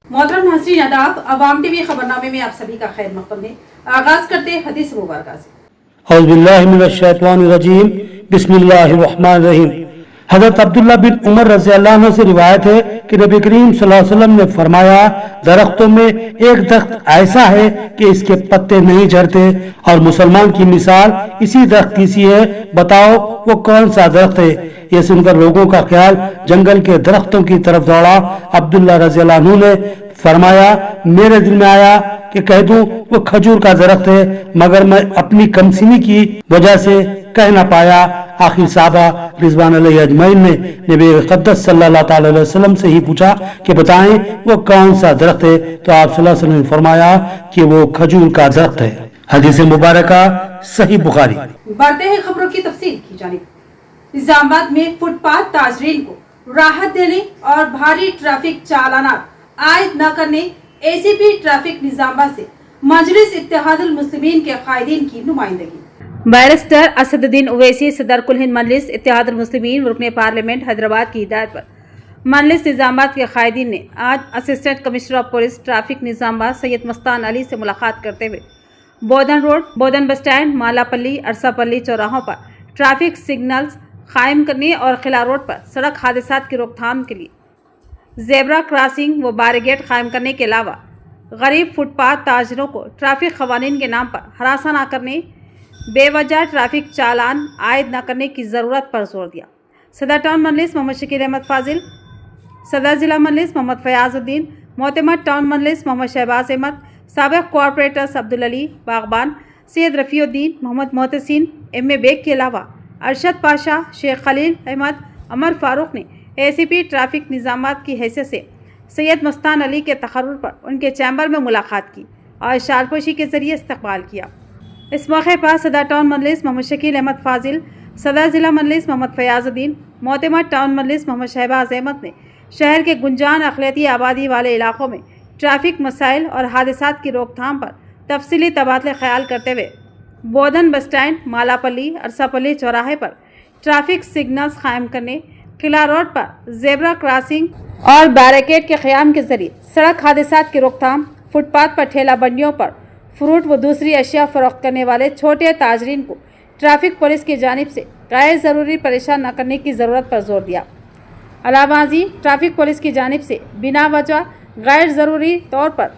मोहतरम नाज़रीन आदाब, अवाम टीवी खबरनामे में आप सभी का खैर मक़दम है। आगाज करते हैं हदीस मुबारक से। औज़ु बिल्लाहि मिनश शैतानिर रजीम, बिस्मिल्लाहिर रहमानिर रहीम। हज़रत अब्दुल्ला बिन उमर रज़ियल्लाहु अन्हु से रिवायत है कि नबी करीम सल्लल्लाहु अलैहि वसल्लम ने फरमाया, दरख्तों में एक दरख्त ऐसा है कि इसके पत्ते नहीं झड़ते और मुसलमान की मिसाल इसी दरख्त की सी है, बताओ वो कौन सा दरख्त है। ये सुनकर लोगों का ख्याल जंगल के दरख्तों की तरफ दौड़ा। अब्दुल्ला रज़ियल्लाहु अन्हु ने फरमाया, मेरे दिल में आया कि कह दूं वो खजूर का दरख्त है, मगर मैं अपनी कमसिनी की वजह से कह ना पाया। आखिर साहबा रिजवान अलैहि अजमईन ने नबी मुक़द्दस सल्लल्लाहु अलैहि वसल्लम से ही पूछा कि बताएं वो कौन सा दरख्त है, तो आप सल्लल्लाहु अलैहि वसल्लम ने फरमाया कि वो खजूर का दरख्त है। हदीस मुबारका सही बुखारी। बढ़ते हैं खबरों की तफसील की जानिब। निजामाबाद में फुटपाथ ताजरीन को राहत देने और भारी ट्रैफिक चालानात आयद न करने एसीपी ट्रैफिक निजामाबाद से मजलिस इत्तेहादुल मुस्लिमीन के कायदीन की नुमाइंदगी। बैरिस्टर असदुद्दीन ओवैसी सदर कुल हिंद मजलिस इत्तेहादुल मुस्लिमीन रुकने पार्लियामेंट हैदराबाद की हिदायत पर मजलिस निजामाबाद के कायदीन ने आज assistant commissioner of police traffic Nizamabad Syed Mastan Ali से मुलाकात करते हुए बोधन रोड, बोधन बस स्टैंड, मालापल्ली, अरसापल्ली चौराहों पर ट्रैफिक सिग्नल्स कायम करने और खिला रोड पर सड़क हादसात की रोकथाम के लिए ज़ेब्रा क्रॉसिंग व बैरिकेड कायम करने के अलावा गरीब फुटपाथ ताजरों को ट्रैफिक कवानीन के नाम पर हरासा न करने, बेवजह ट्रैफिक चालान आयद न करने की ज़रूरत पर जोर दिया। सदर टाउन मजलिस मोहम्मद शकील अहमद फाजिल, सदर ज़िला मजलिस मोहम्मद फयाजुद्दीन, मोतमद टाउन मजलिस मोहम्मद शहबाज अहमद, साबिक़ कॉरपोरेटर्स अब्दुल अली बागबान, सैयद रफ़ीउद्दीन, मोहम्मद मोहतसिन, एम.ए. बेग के अलावा अरशद पाशा, शेख खलील अहमद, अमर फारूक ने एसीपी ट्रैफिक निजामाबाद की हैसियत से सैयद मस्तान अली के तकर्रुर पर उनके चैम्बर में मुलाकात की और शारपोशी के ज़रिए इस्तकबाल किया। इस मौके पर सदर टाउन मजलिस मोहम्मद शकील अहमद फाजिल, सदर ज़िला मजलिस मोहम्मद फयाजुद्दीन, मोतमद टाउन मजलिस मोहम्मद शहबाज अहमद ने शहर के गुंजान अक़लियती आबादी वाले इलाकों में ट्रैफिक मसाइल और हादसात की रोकथाम पर तफसीली तबादले ख्याल करते हुए बोधन बस स्टैंड, मालापल्ली, अरसापल्ली चौराहे पर ट्रैफिक सिग्नल्स कायम करने, किला रोड पर ज़ेब्रा क्रॉसिंग और बैरिकेड के क़याम के ज़रिए सड़क हादसात की रोकथाम, फुटपाथ पर ठेला बंडियों पर फ्रूट व दूसरी अशिया फ़रोख्त करने वाले छोटे ताजरीन को ट्रैफिक पुलिस की जानिब से गैर ज़रूरी परेशान न करने की ज़रूरत पर जोर दिया। अलावाजी ट्रैफिक पुलिस की जानिब से बिना वजह गैर ज़रूरी तौर पर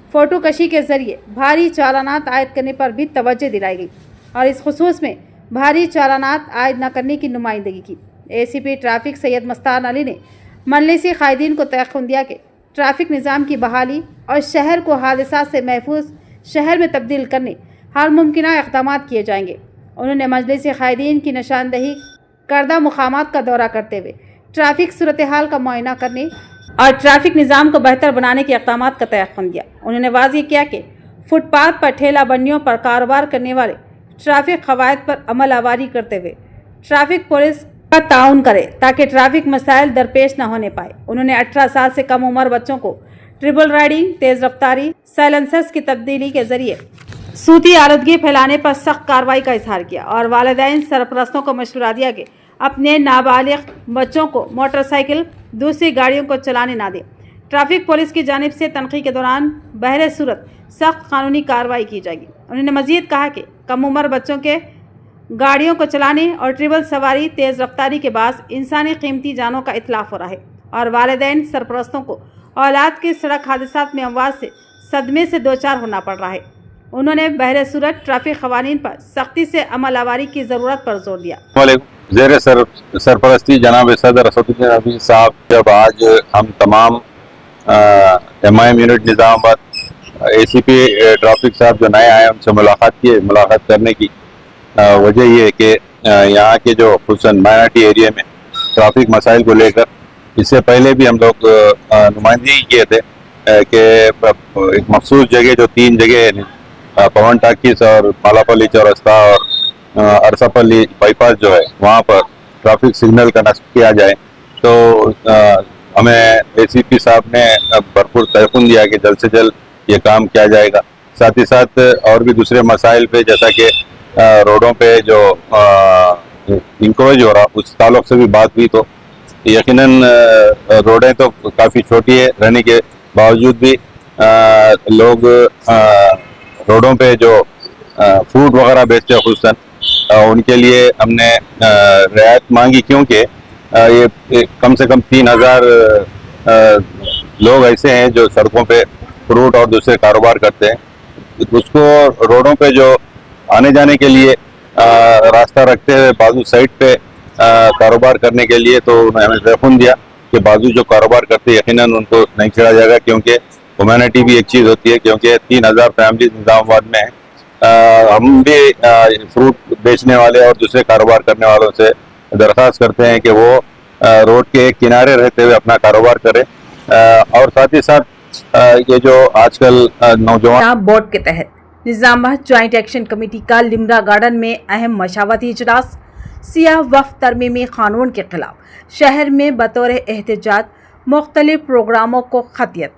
फ़ोटो कशी के ज़रिए भारी चालानात आयद करने पर भी तवज्जो दिलाई गई और इस खुसूस में भारी चालानात आयद न करने की नुमाइंदगी की। एसीपी ट्रैफिक सैयद मस्तान अली ने मजलिसी कायदीन को तयक़ुन दिया कि ट्रैफिक निज़ाम की बहाली और शहर को हादसा से महफूज शहर में तब्दील करने हर मुमकिना इक़दाम किए जाएंगे। उन्होंने मजलिसी कायदीन की निशानदही करदा मुकामात का दौरा करते हुए ट्रैफिक सूरत हाल का मुआयना करने और ट्रैफिक निज़ाम को बेहतर बनाने के इक़दाम का तयक़ुन दिया। उन्होंने वाज़ेह किया कि फुटपाथ पर ठेला बंडियों पर कारोबार करने वाले ट्रैफिक क़वायद पर अमल आवारी करते हुए ट्रैफिक पुलिस का ताउन करे ताकि ट्रैफिक मसाइल दरपेश न होने पाए। उन्होंने 18 साल से कम उम्र बच्चों को ट्रिपल राइडिंग, तेज़ रफ्तारी, साइलेंसर्स की तब्दीली के ज़रिए सूती आलूदगी फैलाने पर सख्त कार्रवाई का इजहार किया और वालिदैन सरपरस्तों को मशवरा दिया कि अपने नाबालिग बच्चों को मोटरसाइकिल, दूसरी गाड़ियों को चलाने ना दें। ट्रैफिक पुलिस की जानिब से तनक़ी के दौरान बहरे सूरत सख्त कानूनी कार्रवाई की जाएगी। उन्होंने मज़ीद कहा कि कम उम्र बच्चों के गाड़ियों को चलाने और ट्रिपल सवारी, तेज़ रफ्तारी के बाद इंसानी कीमती जानों का इतलाफ़ हो रहा है और वालिदैन सरपरस्तों को औलाद के सड़क हादसात में अमवात से सदमे से दो चार होना पड़ रहा है। उन्होंने बहरे सूरत ट्रैफिक क़वानीन पर सख्ती से अमल आवारी की ज़रूरत पर जोर दिया। ज़ेर सरपरस्ती जनाब सदर असदुद्दीन अली साहब, जब आज हम तमाम MIM unit Nizamabad ACP traffic साहब जो नए आए उनसे मुलाकात किए। मुलाकात करने की वजह ये है कि यहाँ के जो खुसूसन माइनॉरिटी एरिया में ट्रैफिक मसाइल को लेकर इससे पहले भी हम लोग नुमाइंदगी किए थे कि एक मखसूस जगह जो 3 जगह पवन टाकीस और मालापल्ली चौरस्ता और अरसापल्ली बाईपास जो है वहाँ पर ट्रैफिक सिग्नल का नस्ब किया जाए। तो हमें एसीपी साहब ने भरपूर तयक़ुन दिया कि जल्द से जल्द ये काम किया जाएगा। साथ ही साथ और भी दूसरे मसाइल पे जैसा कि रोडों पे जो इंक्रोच हो रहा उस ताल्लुक़ से भी बात हुई। तो यकीनन रोडें तो काफ़ी छोटी है रहने के बावजूद भी लोग रोडों पे जो फ्रूट वगैरह बेचते हैं खुसूसन उनके लिए हमने रियायत मांगी, क्योंकि ये कम से कम 3000 लोग ऐसे हैं जो सड़कों पे फ्रूट और दूसरे कारोबार करते हैं। उसको रोडों पे जो आने जाने के लिए रास्ता रखते हुए बाजू साइड पे कारोबार करने के लिए, तो उन्होंने हमें ज़ैफ़ुन दिया कि बाजू जो कारोबार करते हैं यकीनन उनको नहीं छेड़ा जाएगा, क्योंकि ह्यूमैनिटी भी एक चीज़ होती है। क्योंकि 3000 फैमिली निज़ामाबाद में हैं। हम भी फ्रूट बेचने वाले और दूसरे कारोबार करने वालों से दरख्वास्त करते हैं कि वो रोड के एक किनारे रहते हुए अपना कारोबार करें, और साथ ही साथ ये जो आजकल नौजवान बोर्ड के तहत निजामाबाद ज्वाइंट एक्शन कमेटी का लिम्रा गार्डन में अहम मशावरती इजलास, सियाह वक्फ तरमीमी कानून के खिलाफ शहर में बतौर एहतजाज मुख्तलिफ प्रोग्रामों को खतियत।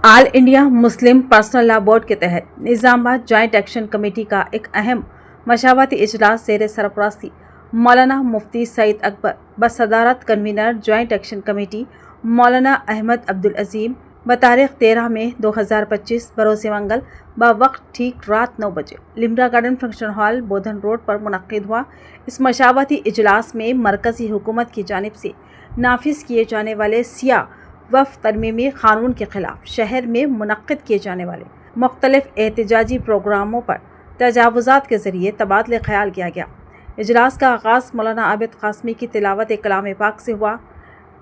All India Muslim personal law board के तहत निजामाबाद ज्वाइंट एक्शन कमेटी का एक अहम मशावरती इजलास ज़ेर सरपरस्ती मौलाना मुफ्ती सईद अकबर बसदारत कन्वीनर ज्वाइंट एक्शन कमेटी मौलाना अहमद अब्दुल अजीम बतारीख 13 मई 2025 बरोज़ मंगल बवक्त ठीक रात 9 बजे लिम्रा गार्डन फंक्शन हॉल बोधन रोड पर मुनक्किद हुआ। इस मशावरती इजलास में मरकज़ी हुकूमत की जानिब से नाफिज किए जाने वाले सियाह वक्फ तरमीमी कानून के खिलाफ शहर में मुनक्किद किए जाने वाले मुख्तलिफ एहतजाजी प्रोग्रामों पर तजावुज़ात के ज़रिए तबादले ख्याल किया गया। इजलास का आगाज़ मौलाना आबिद कासमी की तिलावत कलाम पाक से हुआ।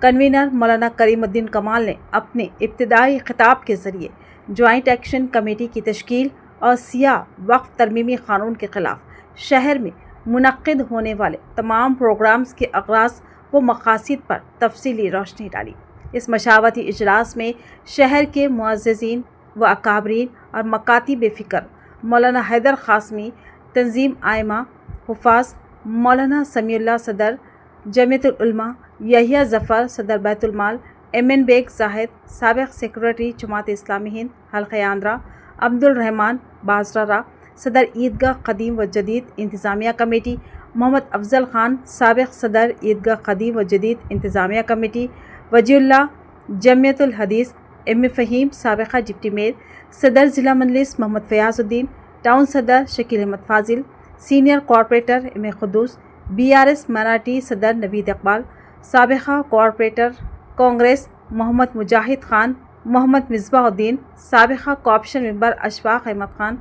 कन्वीनर मौलाना करीमुद्दीन कमाल ने अपने इब्तिदाई खिताब के ज़रिए ज्वाइंट एक्शन कमेटी की तश्कील और सियाह वक्फ तरमीमी कानून के खिलाफ शहर में मुनक्किद होने वाले तमाम प्रोग्राम्स के अगराज़ व मकासद पर तफसीली रोशनी डाली। इस मशावरती इजलास में शहर के मुअज़्ज़िज़ीन व अकाबरीन और मकातिब फ़िक्र मौलाना हैदर कासमी, तंजीम आइमा, हुफ़ाज़ मौलाना समीउल्लाह सदर जमीयतुल उलमा, यहिया ज़फ़र सदर बैतुल माल, MN bag Zahid साबिक़ secretary Jamaat Islami Hind हल्क़े Andhra, Abdul Rahman बाजरा सदर ईदगाह कदीम व जदीद इंतज़ामिया कमेटी, मोहम्मद अफजल ख़ान साबिक़ सदर ईदगाह कदीम व जदीद इंतज़ामिया कमेटी, वजीउल्लाह जमियतुल हदीस एम फ़हीम साबिक़ा डिप्टी मेयर, सदर ज़िला मजलिस मोहम्मद फ़याज़ुद्दीन, टाउन सदर Shakeel Ahmed Fazil, senior corporator M Quddus, BRS Marathi सदर नवीद इकबाल, साबिक़ा कॉरपोरेटर कांग्रेस मोहम्मद मुजाहिद ख़ान, मोहम्मद मिसबाहुद्दीन, साबिक़ा corporation member Ashfaq Ahmed Khan,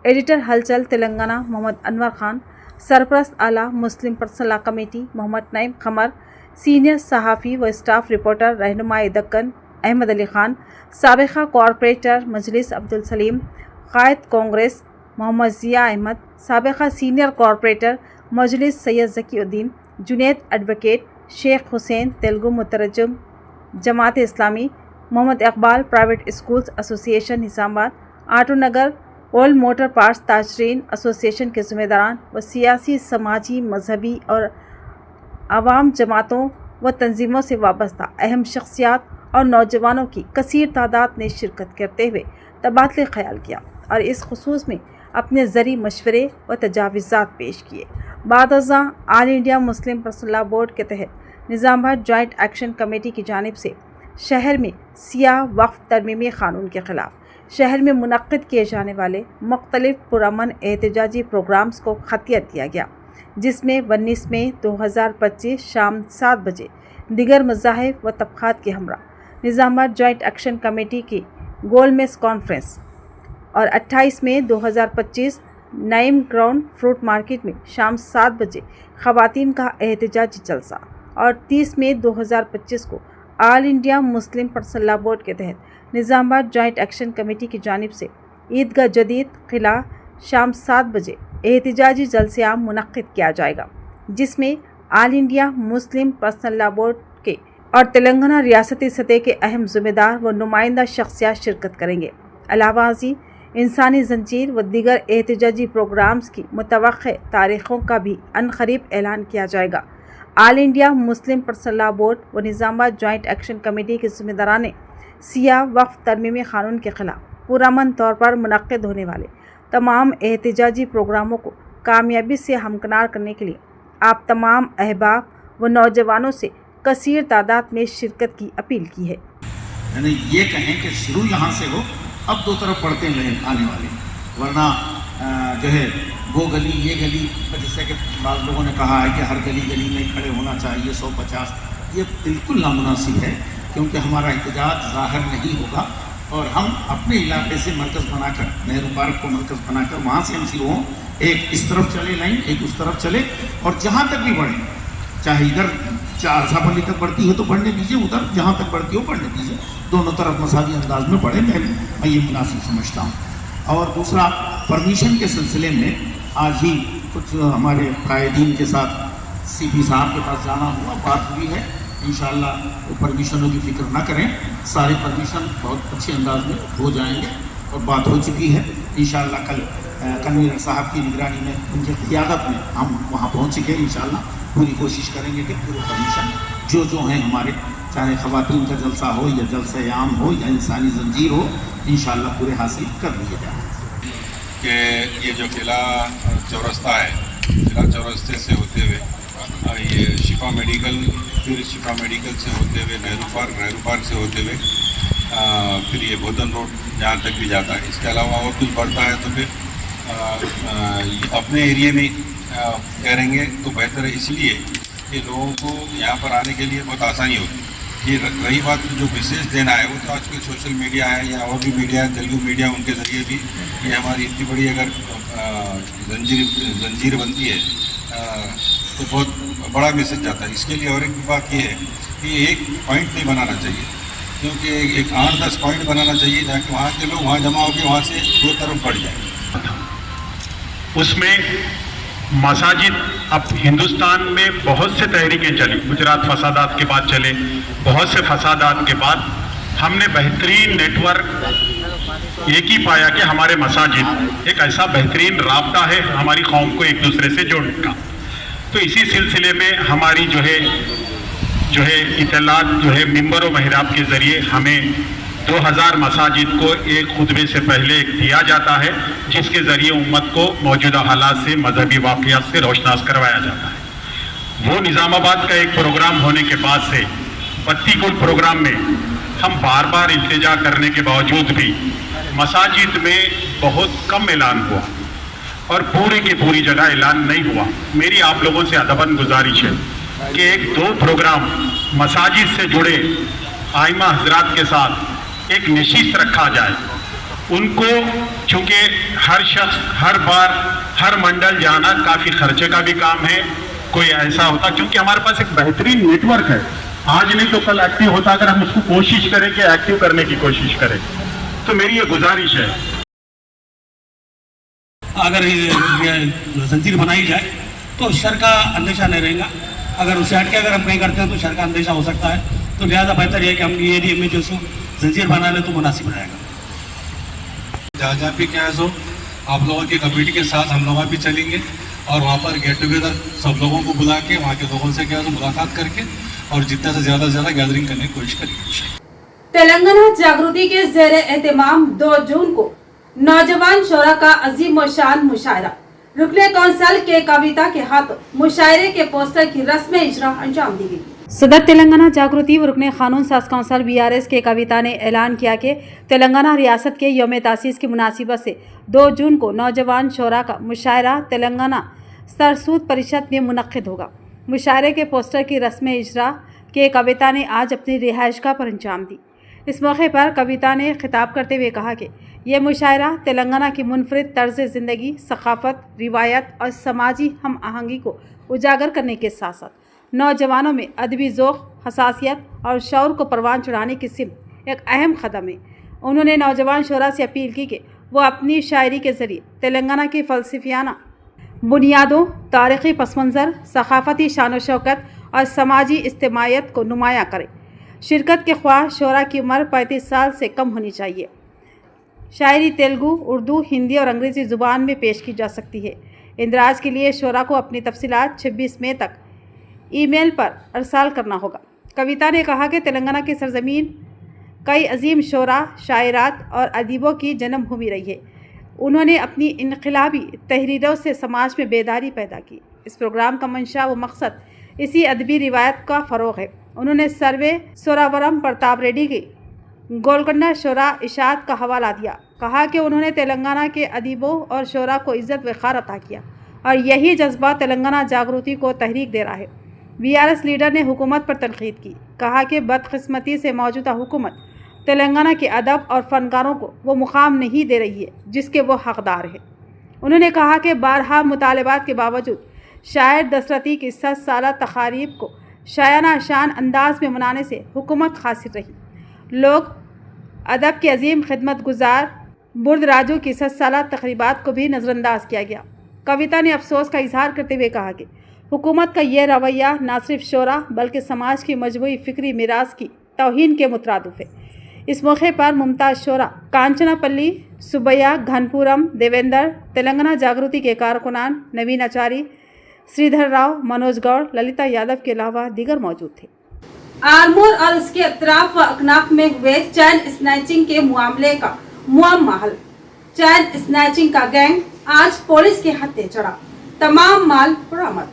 editor Halchal Telangana Mohammed Anwar Khan, सरपरस्त आला Muslim personal law committee Mohammed Naeem Qamar, senior सहाफ़ी व स्टाफ रिपोर्टर रहनुमाई दक्कन अहमद अली ख़ान, साबिक़ा कॉरपोरेटर मजलिस अब्दुल सलीम, क़ायद कांग्रेस मोहम्मद ज़िया अहमद, साबिक़ा senior corporator Majlis Syed Zakiuddin, Junaid advocate, Shaikh Hussain Telugu मुतरजम Jamaat Islami, Mohammed Iqbal private schools association Nizamabad, auto Nagar old motor parts ताजरीन एसोसिएशन के ज़िम्मेदारान व सियासी, समाजी, मजहबी और आवाम जमातों व तंजीमों से वाबस्ता अहम शख्सियात और नौजवानों की कसीर तादाद ने शिरकत करते हुए तबादले ख्याल किया और इस खुसूस में अपने ज़री मशवरे व तजावीज़ात पेश किए। बादअज़ां all India Muslim personal law board के तहत निज़ामाबाद जॉइंट एक्शन कमेटी की जानिब से शहर में सियाह वक्फ तरमीमी कानून के ख़िलाफ़ शहर में मुनक्किद किए जाने वाले मुख्तलिफ पुरअमन एहतजाजी प्रोग्राम्स को खतियत दिया गया, जिसमें 19 मई 2025 शाम 7 बजे दिगर मज़ाहिब व तबक़ात के हमरा निज़ामाबाद जॉइंट एक्शन कमेटी की गोल मेज़ कॉन्फ्रेंस और 28 मई 2025 नईम ग्राउंड फ्रूट मार्केट में शाम 7 बजे ख़वातीन का एहतजाजी जलसा और 30 मई 2025 को all India Muslim personal law board के तहत निज़ामाबाद जॉइंट एक्शन कमेटी की जानिब से ईदगाह जदीद किला शाम 7 बजे एहतजाजी जलसे-आम मुनक्किद किया जाएगा, जिसमें all India Muslim personal law board के और तेलंगाना रियासती सतह के अहम ज़िम्मेदार व नुमाइंदा शख्सियात शिरकत करेंगे। अलावाज़ी इंसानी जंजीर व दीगर एहतजाजी प्रोग्राम्स की मुतवक्किअ तारीख़ों का भी अनक़रीब ऐलान किया जाएगा। All India Muslim personal law board व निज़ामाबाद जॉइंट एक्शन कमेटी के ज़िम्मेदारान ने सियाह वक्फ तरमीमी कानून के ख़िलाफ़ पुरअमन तौर पर मुनक्किद होने वाले तमाम एहतजाजी प्रोग्रामों को कामयाबी से हमकिनार करने के लिए आप तमाम अहबाब व नौजवानों से कसीर तादाद में शिरकत की अपील की है। یعنی یہ کہیں کہ شروع یہاں سے ہو، اب دو طرف بڑھتے ہیں آنے والے، ورنہ جو ہے وہ گلی یہ گلی، جیسے کہ بعض لوگوں نے کہا ہے کہ ہر گلی گلی میں کھڑے ہونا چاہیے 150، یہ بالکل نامناسب ہے، کیونکہ ہمارا احتجاج ظاہر نہیں ہوگا، اور ہم اپنے علاقے سے مرکز بنا کر، نہرو پارک کو مرکز بنا کر وہاں سے ہم شروع ہوں، ایک اس طرف چلے لائن، ایک اس طرف چلے، اور جہاں تک بھی بڑھیں، چاہے ادھر عرصہ پلی تک بڑھتی ہو تو بڑھنے دیجیے، ادھر جہاں تک بڑھتی ہو بڑھنے دیجیے، دونوں طرف مساوی انداز میں بڑھے، میں یہ مناسب سمجھتا ہوں۔ اور دوسرا، پرمیشن کے سلسلے میں آج ہی کچھ ہمارے قائدین کے ساتھ سی پی صاحب کے پاس جانا ہوا، بات ہوئی ہے، انشاءاللہ وہ پرمیشنوں کی فکر نہ کریں، سارے پرمیشن بہت اچھے انداز میں ہو جائیں گے، اور بات ہو چکی ہے، انشاءاللہ کل کنوینر صاحب کی نگرانی میں، ان کی قیادت میں ہم وہاں پہنچ کے انشاءاللہ پوری کوشش کریں گے کہ پورے پرمیشن جو ہیں ہمارے، چاہے خواتین کا جلسہ ہو یا جلسہ عام ہو یا انسانی زنجیر ہو، انشاءاللہ پورے حاصل کر لیے جائیں۔ کہ یہ جو قلعہ چورستہ ہے، قلعہ چورستے سے ہوتے ہوئے یہ شفا میڈیکل، پھر شفا میڈیکل سے ہوتے ہوئے نہرو پارک سے ہوتے ہوئے پھر یہ بودن روڈ جہاں تک بھی جاتا ہے، اس کے علاوہ اور کچھ بڑھتا ہے تو پھر اپنے ایریے میں کریں گے تو بہتر ہے، اس لیے کہ لوگوں کو یہاں پر آنے کے لیے بہت آسانی ہوتی ہے۔ یہ رہی بات جو میسیج دینا ہے، وہ تو آج کل سوشل میڈیا ہے یا اور بھی میڈیا ہے، تیلگو میڈیا، ان کے ذریعے بھی یہ ہماری اتنی بڑی اگر زنجیر بنتی ہے تو بہت بڑا میسیج جاتا ہے۔ اس کے لیے اور ایک بات یہ ہے کہ ایک پوائنٹ نہیں بنانا چاہیے، کیونکہ ایک 8-10 پوائنٹ بنانا چاہیے تاکہ وہاں کے لوگ وہاں جمع ہو کے وہاں سے دو طرف بڑھ جائیں۔ اس میں مساجد، اب ہندوستان میں بہت سے تحریکیں چلی، گجرات فسادات کے بعد چلے، بہت سے فسادات کے بعد ہم نے بہترین نیٹ ورک ایک ہی پایا کہ ہمارے مساجد ایک ایسا بہترین رابطہ ہے ہماری قوم کو ایک دوسرے سے جوڑنے کا۔ تو اسی سلسلے میں ہماری جو ہے اطلاعات جو ہے ممبر و محراب کے ذریعے ہمیں 2000 مساجد کو ایک خطبے سے پہلے دیا جاتا ہے، جس کے ذریعے امت کو موجودہ حالات سے، مذہبی واقعات سے روشناس کروایا جاتا ہے۔ وہ نظام آباد کا ایک پروگرام ہونے کے بعد سے بتی گل پروگرام میں ہم بار بار التجا کرنے کے باوجود بھی مساجد میں بہت کم اعلان ہوا، اور پوری کی پوری جگہ اعلان نہیں ہوا۔ میری آپ لوگوں سے ادباً گزارش ہے کہ 1-2 پروگرام مساجد سے جڑے آئمہ حضرات کے ساتھ ایک نشست رکھا جائے۔ ان کو چونکہ ہر شخص ہر بار ہر منڈل جانا کافی خرچے کا بھی کام ہے، کوئی ایسا ہوتا، کیونکہ ہمارے پاس ایک بہترین نیٹ ورک ہے، آج نہیں تو کل ایکٹیو ہوتا، اگر ہم اس کو کوشش کریں کہ ایکٹیو کرنے کی کوشش کریں۔ تو میری یہ گزارش ہے، اگر زنجیر بنائی جائے تو شر کا اندیشہ نہیں رہے گا، اگر اسے ہٹ کے اگر ہم کہیں کرتے ہیں تو شر کا اندیشہ ہو سکتا ہے، تو لہٰذا بہتر یہ کہ ہم یہ ایریا میں جو سو زنجیر بنا لیں تو مناسب رہے گا۔ جہاں جہاں بھی کیا ہے سو آپ لوگوں کی کمیٹی کے ساتھ ہم لوگ بھی چلیں گے، اور وہاں پر گیٹ ٹوگیدر سب لوگوں کو بلا کے وہاں کے لوگوں سے کیا ملاقات کر کے اور جتنا سے زیادہ گیدرنگ کرنے کی کوشش کریں گے۔ تلنگانہ جاگرتی کے زیر اہتمام 2 جون کو نوجوان شعراء کا عظیم و شان مشاعرہ، رکن کونسل کے کویتا کے ہاتھوں مشاعرے کے پوسٹر کی رسم اجرا انجام دی گئی۔ صدر تلنگانہ جاگرتی و رکن قانون ساز کونسل BRS کے کویتا نے اعلان کیا کہ تلنگانہ ریاست کے یوم تاسیس کی مناسبت سے 2 جون کو نوجوان شعراء کا مشاعرہ تلنگانہ سرسود پریشد میں منعقد ہوگا۔ مشاعرے کے پوسٹر کی رسم اجرا کے کویتا نے آج اپنی رہائش گاہ پر انجام دی۔ اس موقع پر کویتا نے خطاب کرتے ہوئے کہا کہ یہ مشاعرہ تلنگانہ کی منفرد طرز زندگی، ثقافت، روایت اور سماجی ہم آہنگی کو اجاگر کرنے کے ساتھ ساتھ نوجوانوں میں ادبی ذوق، حساسیت اور شعور کو پروان چڑھانے کی سمت ایک اہم قدم ہے۔ انہوں نے نوجوان شعراء سے اپیل کی کہ وہ اپنی شاعری کے ذریعے تلنگانہ کی فلسفیانہ بنیادوں، تاریخی پس منظر، ثقافتی شان و شوکت اور سماجی اجتماعیت کو نمایاں کریں۔ شرکت کے خواہ شعراء کی عمر 35 سال سے کم ہونی چاہیے۔ شاعری تیلگو، اردو، ہندی اور انگریزی زبان میں پیش کی جا سکتی ہے۔ اندراج کے لیے شعراء کو اپنی تفصیلات 26 مئی تک ای میل پر ارسال کرنا ہوگا۔ کویتا نے کہا کہ تلنگانہ کی سرزمین کئی عظیم شعراء، شاعرات اور ادیبوں کی جنم بھومی رہی ہے۔ انہوں نے اپنی انقلابی تحریروں سے سماج میں بیداری پیدا کی۔ اس پروگرام کا منشا و مقصد اسی ادبی روایت کا فروغ ہے۔ انہوں نے سروے سوراورم پرتاپ ریڈی کی गोलकोंडा शोरा इशात का हवाला दिया। कहा कि उन्होंने तेलंगाना के अदीबों और शोरा को इज़्ज़त वक़ार अता किया और यही जज्बा तेलंगाना जागृति को तहरीक दे रहा है। बीआरएस लीडर ने हुकूमत पर तनकीद की। कहा कि बदकिस्मती से मौजूदा हुकूमत तेलंगाना के अदब और फनकारों को वो मुकाम नहीं दे रही है जिसके वो हकदार है। उन्होंने कहा कि बारहा मुतालबात के बावजूद शायर दशरथी की 7 साला तकारीब को शायाना शान अंदाज में मनाने से हुकूमत खासिर रही। लोग अदब के अजीम खिदमत गुजार बुर्द राजू की 7 साला तकरीबात को भी नज़रअंदाज किया गया। कविता ने अफसोस का इजहार करते हुए कहा कि हुकूमत का यह रवैया न सिर्फ शोरा बल्कि समाज की मजबूई फ़िक्री मीरास की तौहीन के मुतरादिफ है। इस मौके पर मुमताज़ शोरा कांचनापल्ली, सुबैया, घनपुरम, देवेंद्र, तेलंगाना जागृति के कारकुनान नवीन आचारी, श्रीधर राव, मनोज गौड़, ललिता यादव के अलावा दीगर मौजूद थे। आरमोर और उसके अतराफ व अकनाफ में हुए चैन स्नैचिंग के मामले का मुअम्मा हल। चैन स्नैचिंग का गैंग आज पुलिस के हत्थे चढ़ा, तमाम माल बरामद।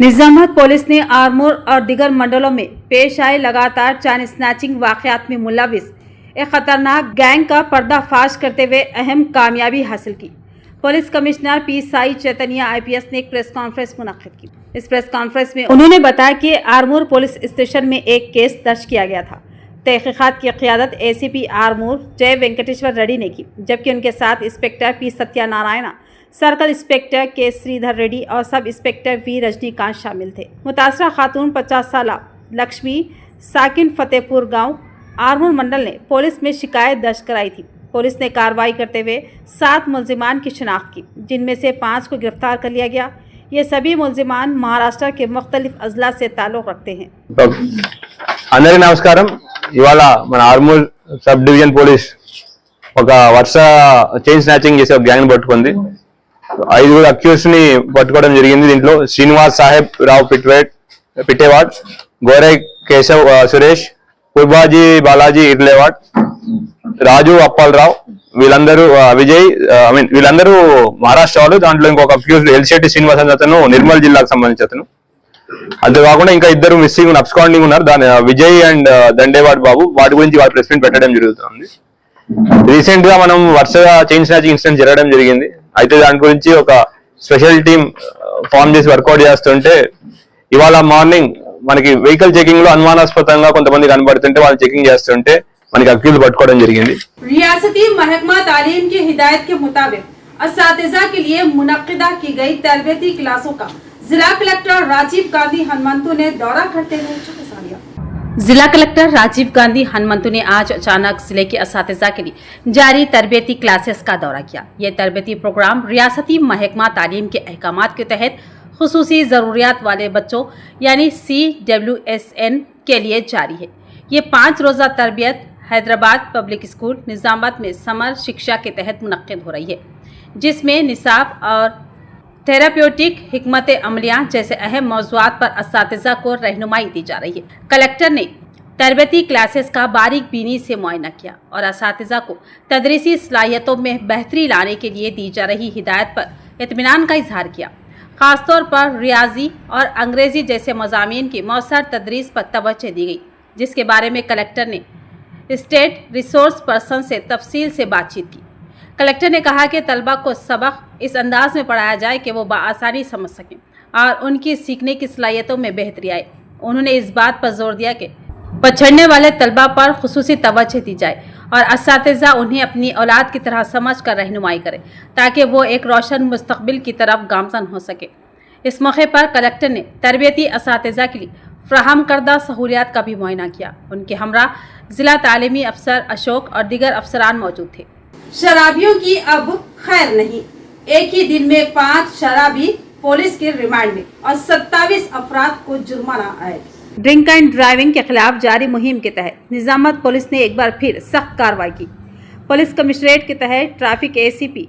निजामाबाद पुलिस ने आरमोर और दिगर मंडलों में पेश आए लगातार चैन स्नैचिंग वाक़यात में मुलविस एक खतरनाक गैंग का पर्दाफाश करते हुए अहम कामयाबी हासिल की। Police commissioner P Sai Chaitanya IPS ने एक प्रेस कॉन्फ्रेंस मुनक्किद की। इस प्रेस कॉन्फ्रेंस में उन्होंने बताया कि आरमोर पुलिस स्टेशन में एक केस दर्ज किया गया था। तहकीकात की क़ियादत एसीपी आरमोर जय वेंकटेश्वर रेड्डी ने की, जबकि उनके साथ इंस्पेक्टर पी सत्यानारायणा, सर्कल इंस्पेक्टर के श्रीधर रेड्डी और सब इंस्पेक्टर वी रजनीकांत शामिल थे। मुतासरा खातून 50 साला लक्ष्मी साकिन फतेहपुर गांव आरमोर मंडल ने पुलिस में शिकायत दर्ज कराई थी। पुलिस ने कार्रवाई करते हुए 7 मुलजिमान की शिनाख्त की, जिनमें से 5 को गिरफ्तार कर लिया गया। ये सभी मुलजिमान महाराष्ट्र के मुख्तलिफ अजला से ताल्लुक़ रखते हैं। అందరికీ నమస్కారం। ఇవాళ మన ఆర్మూర్ సబ్ డివిజన్ పోలీస్ ఒక వరుస చైన్ స్నాచింగ్ చేసే ఒక గ్యాంగ్ పట్టుకుంది। 5 అక్యూజ్డ్ ని పట్టుకోవడం జరిగింది। దీంట్లో శ్రీనివాస్ సాహెబ్ రావు పిట్టేవాడ్, గోరై కేశవ్ సురేష్, కుర్బాజీ బాలాజీ ఇర్లేవాడ్, రాజు అప్పాలరావు, వీళ్ళందరూ విజయ్ వీళ్ళందరూ మహారాష్ట్ర వాళ్ళు। దాంట్లో ఇంకొక అక్యూజ్డ్ ఎల్శెట్టి శ్రీనివాస్ అనే అతను నిర్మల్ జిల్లాకు సంబంధించి అతను। అంతేకాకుండా ఇంకా 2 మిస్సింగ్ అబ్స్కాండింగ్ ఉన్నారు, దాని విజయ్ అండ్ దండేవాడ్ బాబు। వాటి గురించి వాళ్ళ ప్రెస్ మీట్ పెట్టడం జరుగుతుంది। రీసెంట్ గా మనం వరుసగా చైన్ స్నాచింగ్ ఇన్సిడెంట్ జరగడం జరిగింది। అయితే దాని గురించి ఒక స్పెషల్ టీమ్ ఫామ్ చేసి వర్కౌట్ చేస్తుంటే ఇవాళ మార్నింగ్ మనకి వెహికల్ చెకింగ్ లో అనుమానాస్పదంగా కొంతమంది కనబడుతుంటే వాళ్ళు చెకింగ్ చేస్తుంటే మనకి అక్యూజ్ పట్టుకోవడం జరిగింది। रियासती महकमा तालीम की हिदायत के मुताबिक असातिज़ा के लिए मुनक्किदा की गई तरबियती क्लासों का जिला कलेक्टर राजीव गांधी हनुमंतु ने दौरा करते हुए जायजा लिया। जिला कलेक्टर राजीव गांधी हनुमंतु ने आज अचानक जिले के असातिज़ा के लिए जारी तरबियती क्लासेस का दौरा किया। ये तरबियती प्रोग्राम रियासती महकमा तालीम के अहकामात के तहत खुसूसी ज़रूरियात वाले बच्चों यानी CWSN के लिए जारी है। ये 5 रोज़ा तरबियत हैदराबाद पब्लिक स्कूल निजामाबाद में समर शिक्षा के तहत मुनक्किद हो रही है, जिसमें निसाब और थेराप्यूटिक हिकमत अमलियाँ जैसे अहम मौज़ूआत पर असातिज़ा को रहनुमाई दी जा रही है। कलेक्टर ने तरबियती क्लासेस का बारीक बीनी से मुआयना किया और असातिज़ा को तदरीसी सलाहियतों में बेहतरी लाने के लिए दी जा रही हिदायत पर इत्मीनान का इजहार किया। ख़ासतौर पर रियाजी और अंग्रेज़ी जैसे मज़ामीन की मौसर तदरीस पर तवज्जो दी गई, जिसके बारे में कलेक्टर ने स्टेट रिसोर्स पर्सन से तफसील से बातचीत की। कलेक्टर ने कहा कि तलबा को सबक इस अंदाज में पढ़ाया जाए कि वो बाआसानी समझ सकें और उनकी सीखने की सलाहियतों में बेहतरी आए। उन्होंने इस बात पर जोर दिया कि पछड़ने वाले तलबा पर खुसूसी तवज्जो दी जाए और असातिज़ा उन्हें अपनी औलाद की तरह समझ कर रहनुमाई करें ताकि वो एक रोशन मुस्तकबिल की तरफ गामजन हो सके। इस मौके पर कलेक्टर ने तरबियती असातिज़ा के लिए फ्राहम करदा सहूलियात का भी मुआयना किया। उनके हमरा जिला तालीमी अफसर अशोक और दीगर अफसरान मौजूद थे। शराबियों की अब खैर नहीं, एक ही दिन में 5 शराबी पुलिस के रिमांड में और 27 अफराद को जुर्माना आए। ड्रिंक एंड ड्राइविंग के खिलाफ जारी मुहिम के तहत निजामाबाद पुलिस ने एक बार फिर सख्त कार्रवाई की। पुलिस कमिश्नरेट के तहत ट्रैफिक एसीपी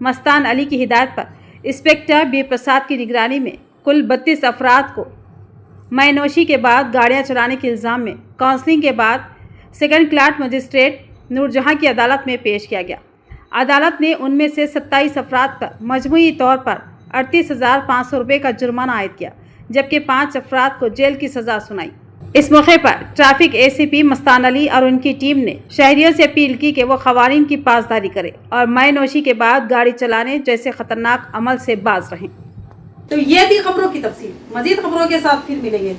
मस्तान अली की हिदायत पर इंस्पेक्टर बी प्रसाद की निगरानी में कुल 32 अफराद को मैनोशी के बाद गाड़ियां चलाने के इल्ज़ाम में काउंसलिंग के बाद सेकंड क्लास मजिस्ट्रेट नूरजहां की अदालत में पेश किया गया। अदालत ने उनमें से 27 अफराद पर मजमूई तौर पर 38,500 रुपये का जुर्माना आयद किया, जबकि 5 अफराद को जेल की सज़ा सुनाई। इस मौके पर ट्रैफिक एसीपी मस्तान अली और उनकी टीम ने शहरियों से अपील की कि वो खवानीन की पासदारी करें और मै नोशी के बाद गाड़ी चलाने जैसे खतरनाक अमल से बाज रहें। तो ये थी खबरों की तफसील। मजीद खबरों के साथ फिर मिलेंगे।